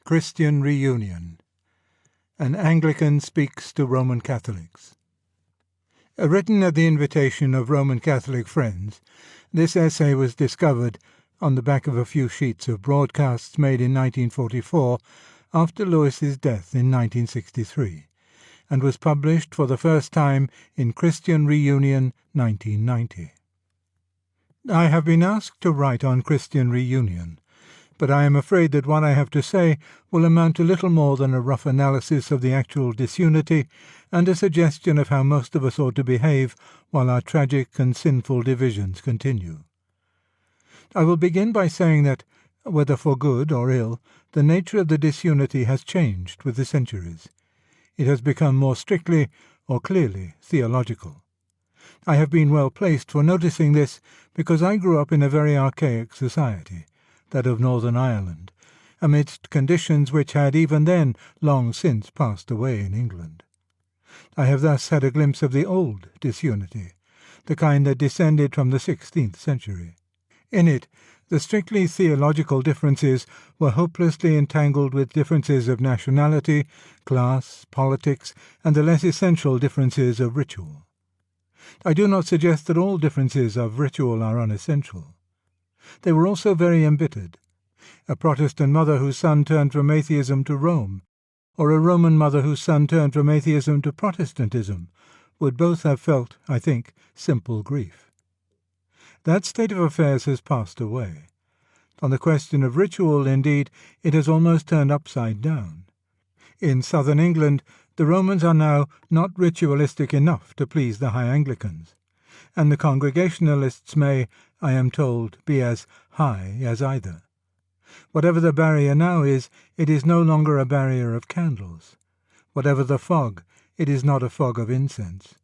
Christian Reunion. An Anglican Speaks to Roman Catholics. Written at the invitation of Roman Catholic friends, this essay was discovered on the back of a few sheets of broadcasts made in 1944 after Lewis's death in 1963, and was published for the first time in Christian Reunion 1990. I have been asked to write on Christian Reunion, but I am afraid that what I have to say will amount to little more than a rough analysis of the actual disunity and a suggestion of how most of us ought to behave while our tragic and sinful divisions continue. I will begin by saying that, whether for good or ill, the nature of the disunity has changed with the centuries. It has become more strictly or clearly theological. I have been well placed for noticing this because I grew up in a very archaic society, that of Northern Ireland, amidst conditions which had even then long since passed away in England. I have thus had a glimpse of the old disunity, the kind that descended from the 16th century. In it, the strictly theological differences were hopelessly entangled with differences of nationality, class, politics, and the less essential differences of ritual. I do not suggest that all differences of ritual are unessential. They were also very embittered. A Protestant mother whose son turned from atheism to Rome, or a Roman mother whose son turned from atheism to Protestantism, would both have felt, I think, simple grief. That state of affairs has passed away. On the question of ritual, indeed, it has almost turned upside down. In southern England, the Romans are now not ritualistic enough to please the high Anglicans, and the Congregationalists may, I am told, be as high as either. Whatever the barrier now is, it is no longer a barrier of candles. Whatever the fog, it is not a fog of incense.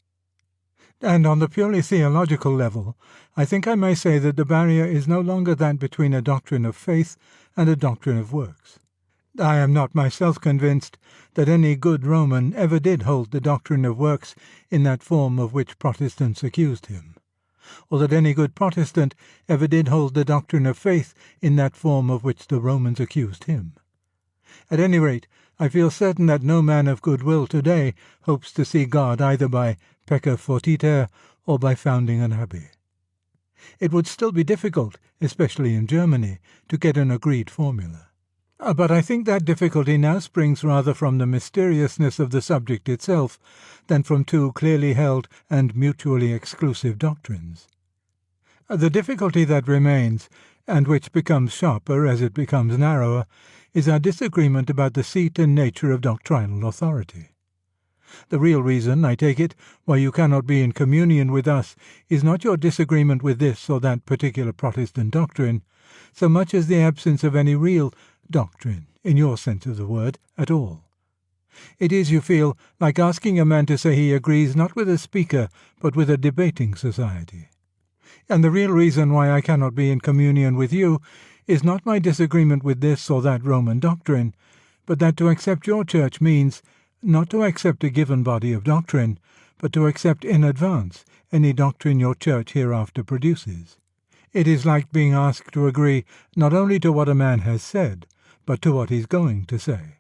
And on the purely theological level, I think I may say that the barrier is no longer that between a doctrine of faith and a doctrine of works. I am not myself convinced that any good Roman ever did hold the doctrine of works in that form of which Protestants accused him, or that any good Protestant ever did hold the doctrine of faith in that form of which the Romans accused him. At any rate, I feel certain that no man of good will today hopes to see God either by pecca fortiter or by founding an abbey. It would still be difficult, especially in Germany, to get an agreed formula. But I think that difficulty now springs rather from the mysteriousness of the subject itself than from two clearly held and mutually exclusive doctrines. The difficulty that remains, and which becomes sharper as it becomes narrower, is our disagreement about the seat and nature of doctrinal authority. The real reason, I take it, why you cannot be in communion with us is not your disagreement with this or that particular Protestant doctrine, so much as the absence of any real doctrine, in your sense of the word, at all. It is, you feel, like asking a man to say he agrees not with a speaker, but with a debating society. And the real reason why I cannot be in communion with you is not my disagreement with this or that Roman doctrine, but that to accept your church means not to accept a given body of doctrine, but to accept in advance any doctrine your church hereafter produces. It is like being asked to agree not only to what a man has said, but to what he's going to say.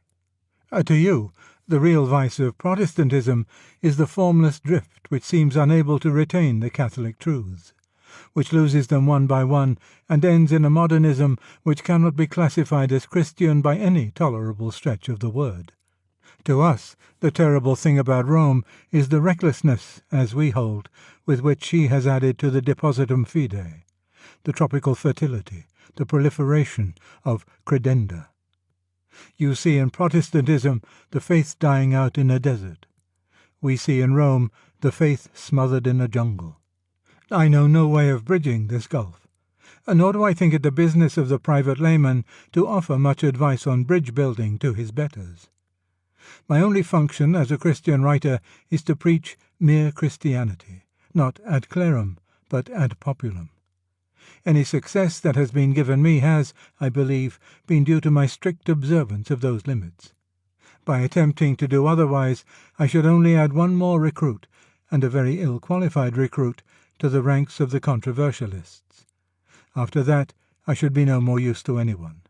To you, the real vice of Protestantism is the formless drift which seems unable to retain the Catholic truths, which loses them one by one and ends in a modernism which cannot be classified as Christian by any tolerable stretch of the word. To us, the terrible thing about Rome is the recklessness, as we hold, with which she has added to the depositum fidei, the tropical fertility, the proliferation of credenda. You see in Protestantism the faith dying out in a desert. We see in Rome the faith smothered in a jungle. I know no way of bridging this gulf, nor do I think it the business of the private layman to offer much advice on bridge-building to his betters. My only function as a Christian writer is to preach mere Christianity, not ad clerum, but ad populum. Any success that has been given me has, I believe, been due to my strict observance of those limits. By attempting to do otherwise, I should only add one more recruit, and a very ill-qualified recruit, to the ranks of the controversialists. After that, I should be no more use to anyone.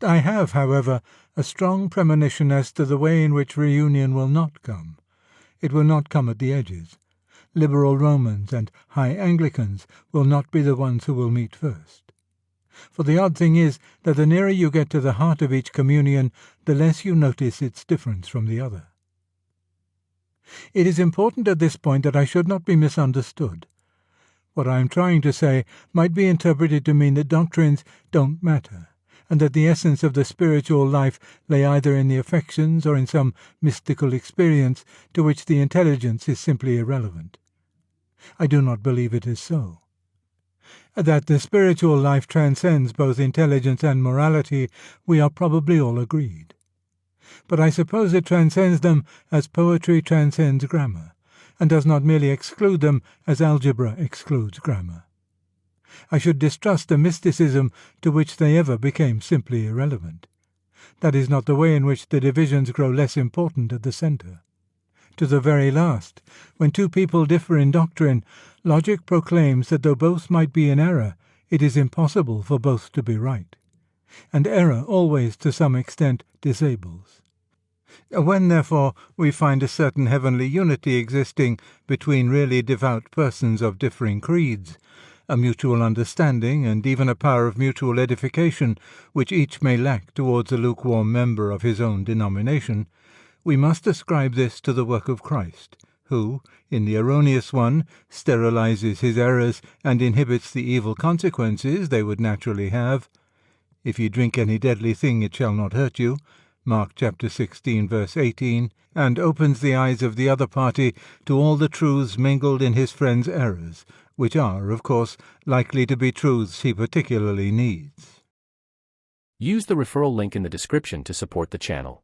I have, however, a strong premonition as to the way in which reunion will not come. It will not come at the edges. Liberal Romans and high Anglicans will not be the ones who will meet first. For the odd thing is that the nearer you get to the heart of each communion, the less you notice its difference from the other. It is important at this point that I should not be misunderstood. What I am trying to say might be interpreted to mean that doctrines don't matter, and that the essence of the spiritual life lay either in the affections or in some mystical experience to which the intelligence is simply irrelevant. I do not believe it is so. That the spiritual life transcends both intelligence and morality, we are probably all agreed. But I suppose it transcends them as poetry transcends grammar, and does not merely exclude them as algebra excludes grammar. I should distrust a mysticism to which they ever became simply irrelevant. That is not the way in which the divisions grow less important at the centre. To the very last, when two people differ in doctrine, logic proclaims that though both might be in error, it is impossible for both to be right. And error always, to some extent, disables. When, therefore, we find a certain heavenly unity existing between really devout persons of differing creeds, a mutual understanding, and even a power of mutual edification, which each may lack towards a lukewarm member of his own denomination, we must ascribe this to the work of Christ, who, in the erroneous one, sterilizes his errors and inhibits the evil consequences they would naturally have. If ye drink any deadly thing, it shall not hurt you, Mark chapter 16, verse 18, and opens the eyes of the other party to all the truths mingled in his friend's errors, which are, of course, likely to be truths he particularly needs. Use the referral link in the description to support the channel.